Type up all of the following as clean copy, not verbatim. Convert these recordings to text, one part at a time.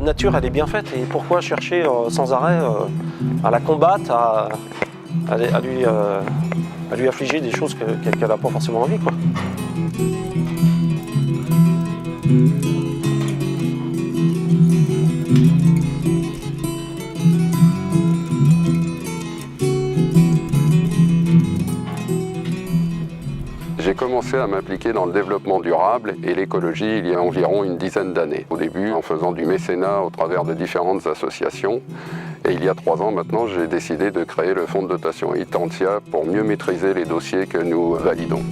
nature, elle est bien faite, et pourquoi chercher sans arrêt à la combattre, à lui affliger des choses qu'elle n'a pas forcément envie, quoi. J'ai commencé à m'impliquer dans le développement durable et l'écologie il y a environ une dizaine d'années. Au début, en faisant du mécénat au travers de différentes associations. Et il y a 3 ans maintenant, j'ai décidé de créer le fonds de dotation Itantia pour mieux maîtriser les dossiers que nous validons.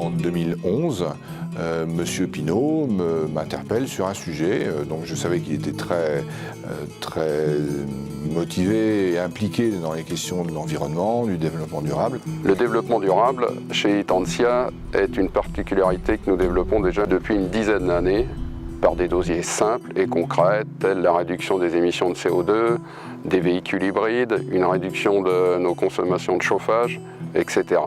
En 2011, Monsieur Pinault m'interpelle sur un sujet, donc je savais qu'il était très motivé et impliqué dans les questions de l'environnement, du développement durable. Le développement durable chez Itantia est une particularité que nous développons déjà depuis une dizaine d'années par des dossiers simples et concrets tels la réduction des émissions de CO2, des véhicules hybrides, une réduction de nos consommations de chauffage, etc.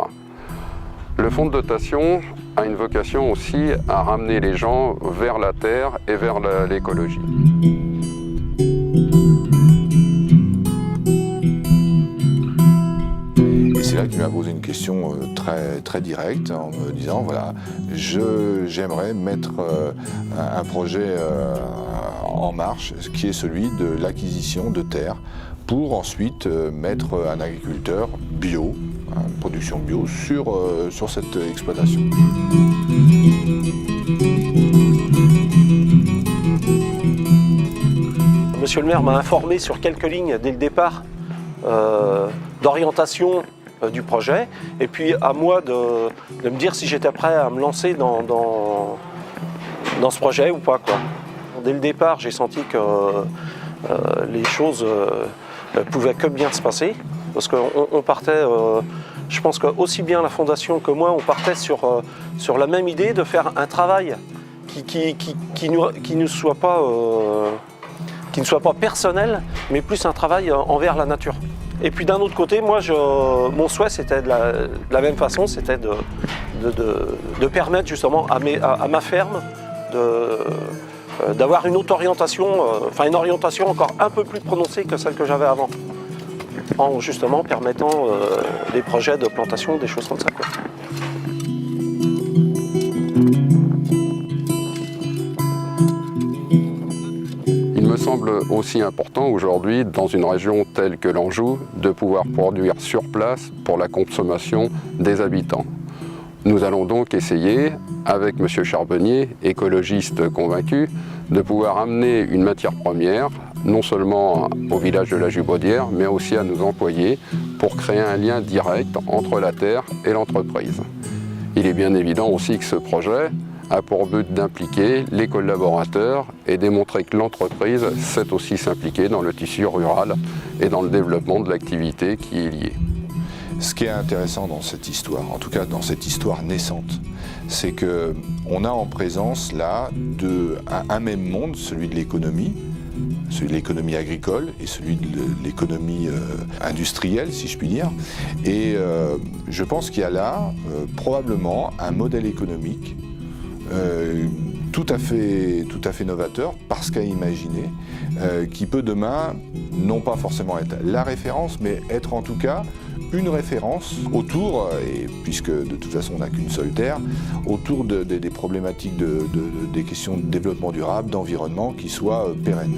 Le fonds de dotation a une vocation aussi à ramener les gens vers la terre et vers l'écologie. Et c'est là qu'il m'a posé une question très directe en me disant voilà, j'aimerais mettre un projet en marche qui est celui de l'acquisition de terres pour ensuite mettre un agriculteur bio, une production bio sur cette exploitation. Monsieur le maire m'a informé sur quelques lignes dès le départ d'orientation du projet, et puis à moi de me dire si j'étais prêt à me lancer dans ce projet ou pas, quoi. Dès le départ, j'ai senti que les choses pouvaient que bien se passer, parce qu'on partait, je pense que aussi bien la Fondation que moi, on partait sur la même idée de faire un travail qui ne soit pas personnel, mais plus un travail envers la nature. Et puis d'un autre côté, moi, mon souhait, c'était de la même façon, c'était de permettre justement à ma ferme d'avoir une autre orientation, une orientation encore un peu plus prononcée que celle que j'avais avant, en justement permettant des projets de plantation, des choses comme ça, quoi. Il me semble aussi important aujourd'hui, dans une région telle que l'Anjou, de pouvoir produire sur place pour la consommation des habitants. Nous allons donc essayer, avec M. Charbonnier, écologiste convaincu, de pouvoir amener une matière première, non seulement au village de la Jubaudière, mais aussi à nos employés, pour créer un lien direct entre la terre et l'entreprise. Il est bien évident aussi que ce projet a pour but d'impliquer les collaborateurs et démontrer que l'entreprise sait aussi s'impliquer dans le tissu rural et dans le développement de l'activité qui est liée. Ce qui est intéressant dans cette histoire, en tout cas dans cette histoire naissante, c'est qu'on a en présence là un même monde, celui de l'économie agricole et celui de l'économie industrielle, si je puis dire. Et je pense qu'il y a là probablement un modèle économique tout à fait novateur, parce qu'à imaginer, qui peut demain, non pas forcément être la référence, mais être en tout cas une référence autour, et puisque de toute façon on n'a qu'une seule terre, autour des problématiques des questions de développement durable, d'environnement qui soient pérennes.